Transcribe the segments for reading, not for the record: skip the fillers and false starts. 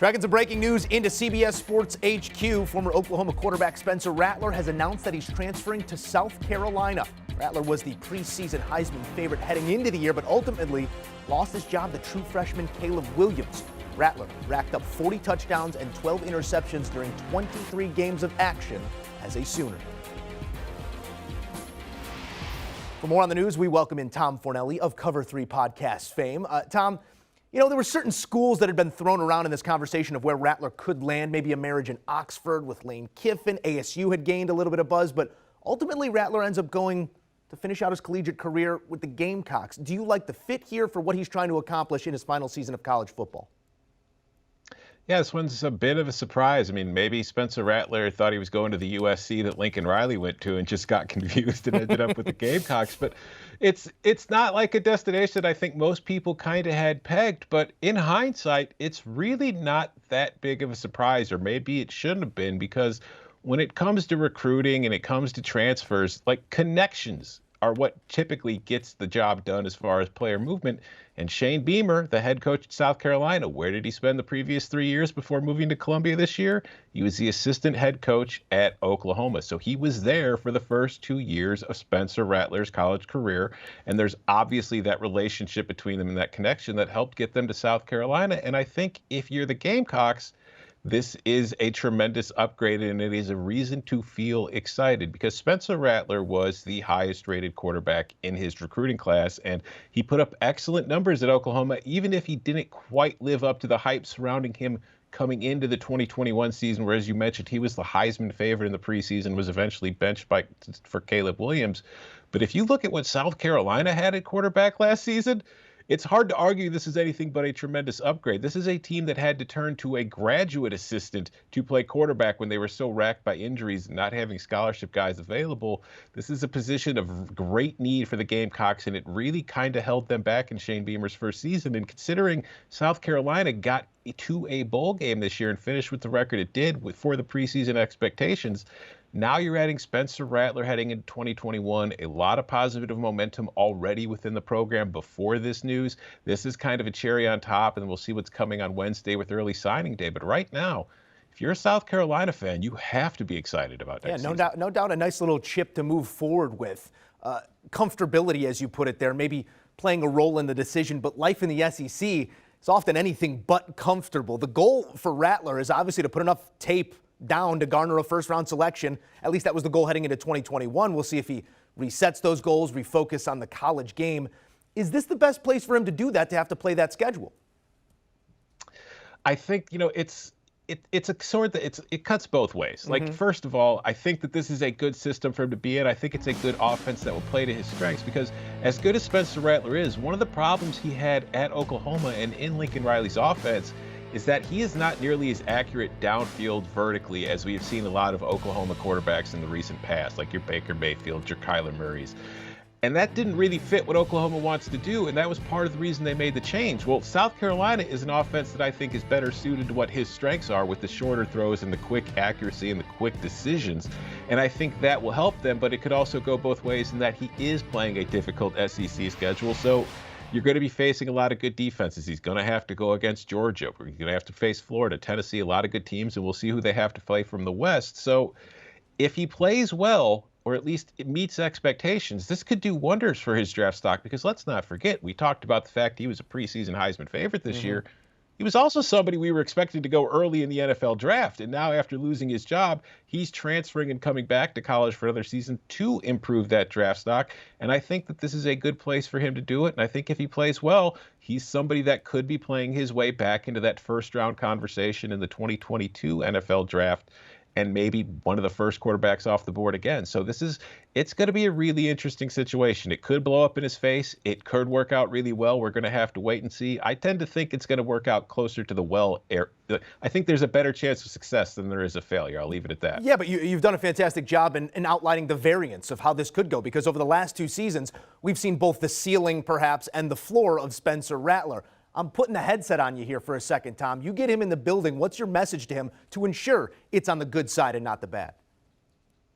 Tracking some breaking news into CBS Sports HQ. Former Oklahoma quarterback Spencer Rattler has announced that he's transferring to South Carolina. Rattler was the preseason Heisman favorite heading into the year, but ultimately lost his job to true freshman Caleb Williams. Rattler racked up 40 touchdowns and 12 interceptions during 23 games of action as a Sooner. For more on the news, we welcome in Tom Fornelli of Cover 3 podcast fame. Tom, you know, there were certain schools that had been thrown around in this conversation of where Rattler could land, maybe a marriage in Oxford with Lane Kiffin. ASU had gained a little bit of buzz, but ultimately Rattler ends up going to finish out his collegiate career with the Gamecocks. Do you like the fit here for what he's trying to accomplish in his final season of college football? Yeah, this one's a bit of a surprise. I mean, maybe Spencer Rattler thought he was going to the USC that Lincoln Riley went to and just got confused and ended up with the Gamecocks. But it's not like a destination that I think most people kind of had pegged. But in hindsight, it's really not that big of a surprise, or maybe it shouldn't have been, because when it comes to recruiting and it comes to transfers, like, connections are what typically gets the job done as far as player movement. And Shane Beamer, the head coach at South Carolina, where did he spend the previous 3 years before moving to Columbia this year? He was the assistant head coach at Oklahoma. So he was there for the first 2 years of Spencer Rattler's college career. And there's obviously that relationship between them and that connection that helped get them to South Carolina. And I think if you're the Gamecocks, this is a tremendous upgrade, and it is a reason to feel excited, because Spencer Rattler was the highest rated quarterback in his recruiting class, and he put up excellent numbers at Oklahoma, even if he didn't quite live up to the hype surrounding him coming into the 2021 season, where, as you mentioned, he was the Heisman favorite in the preseason, was eventually benched for Caleb Williams. But if you look at what South Carolina had at quarterback last season, it's hard to argue this is anything but a tremendous upgrade. This is a team that had to turn to a graduate assistant to play quarterback when they were so racked by injuries and not having scholarship guys available. This is a position of great need for the Gamecocks, and it really kind of held them back in Shane Beamer's first season. And considering South Carolina got to a bowl game this year and finished with the record it did for the preseason expectations, now you're adding Spencer Rattler heading into 2021, a lot of positive momentum already within the program before this news. This is kind of a cherry on top, and we'll see what's coming on Wednesday with early signing day. But right now, if you're a South Carolina fan, you have to be excited about next season. No doubt a nice little chip to move forward with. Comfortability, as you put it there, maybe playing a role in the decision, but life in the SEC is often anything but comfortable. The goal for Rattler is obviously to put enough tape down to garner a first-round selection. At least that was the goal heading into 2021. We'll see if he resets those goals, refocus on the college game. Is this the best place for him to do that, to have to play that schedule? I think, it's a sword that it cuts both ways. Like, first of all, I think that this is a good system for him to be in. I think it's a good offense that will play to his strengths, because as good as Spencer Rattler is, one of the problems he had at Oklahoma and in Lincoln Riley's offense is that he is not nearly as accurate downfield vertically as we have seen a lot of Oklahoma quarterbacks in the recent past, like your Baker Mayfield, your Kyler Murrays. And that didn't really fit what Oklahoma wants to do, and that was part of the reason they made the change. Well, South Carolina is an offense that I think is better suited to what his strengths are, with the shorter throws and the quick accuracy and the quick decisions. And I think that will help them, but it could also go both ways in that he is playing a difficult SEC schedule. So you're going to be facing a lot of good defenses. He's going to have to go against Georgia. We're going to have to face Florida, Tennessee, a lot of good teams, and we'll see who they have to play from the West. So if he plays well, or at least it meets expectations, this could do wonders for his draft stock, because let's not forget, we talked about the fact he was a preseason Heisman favorite this year. He was also somebody we were expecting to go early in the NFL draft. And now, after losing his job, he's transferring and coming back to college for another season to improve that draft stock. And I think that this is a good place for him to do it. And I think if he plays well, he's somebody that could be playing his way back into that first round conversation in the 2022 NFL draft, and maybe one of the first quarterbacks off the board again. So it's going to be a really interesting situation. It could blow up in his face. It could work out really well. We're going to have to wait and see. I tend to think it's going to work out closer to the well. I think there's a better chance of success than there is of failure. I'll leave it at that. Yeah, but you've done a fantastic job in outlining the variance of how this could go, because over the last 2 seasons, we've seen both the ceiling, perhaps, and the floor of Spencer Rattler. I'm putting the headset on you here for a second, Tom. You get him in the building. What's your message to him to ensure it's on the good side and not the bad?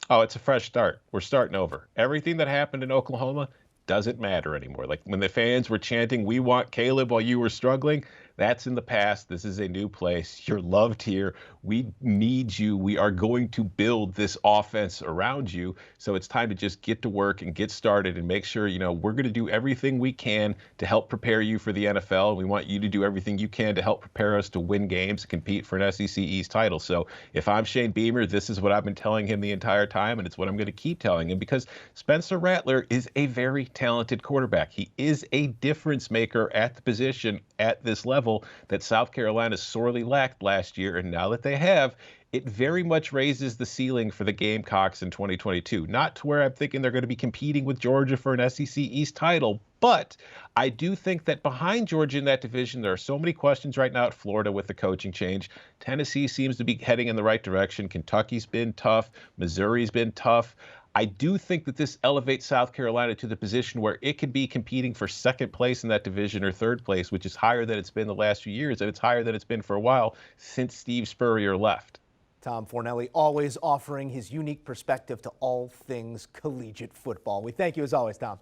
Oh, it's a fresh start. We're starting over. Everything that happened in Oklahoma doesn't matter anymore. Like when the fans were chanting, "We want Caleb," while you were struggling, That's in the past. This is a new place. You're loved here. We need you. We are going to build this offense around you. So it's time to just get to work and get started and make sure, we're going to do everything we can to help prepare you for the NFL. We want you to do everything you can to help prepare us to win games and compete for an SEC East title. So if I'm Shane Beamer, this is what I've been telling him the entire time, and it's what I'm going to keep telling him, because Spencer Rattler is a very talented quarterback. He is a difference maker at the position at this level that South Carolina sorely lacked last year, and now that they have, it very much raises the ceiling for the Gamecocks in 2022. Not to where I'm thinking they're going to be competing with Georgia for an SEC East title, but I do think that behind Georgia in that division, there are so many questions right now at Florida with the coaching change. Tennessee seems to be heading in the right direction. Kentucky's been tough. Missouri's been tough. I do think that this elevates South Carolina to the position where it could be competing for second place in that division or third place, which is higher than it's been the last few years, and it's higher than it's been for a while since Steve Spurrier left. Tom Fornelli always offering his unique perspective to all things collegiate football. We thank you as always, Tom.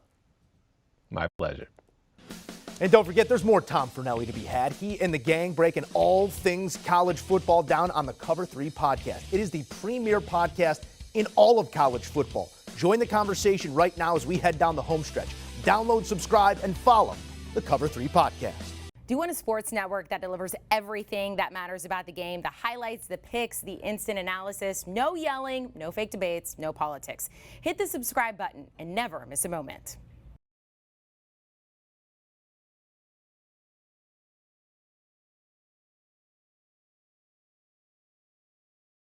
My pleasure. And don't forget, there's more Tom Fornelli to be had. He and the gang breaking all things college football down on the Cover 3 podcast. It is the premier podcast in all of college football. Join the conversation right now as we head down the home stretch. Download, subscribe, and follow the Cover 3 podcast. Do you want a sports network that delivers everything that matters about the game? The highlights, the picks, the instant analysis, no yelling, no fake debates, no politics. Hit the subscribe button and never miss a moment.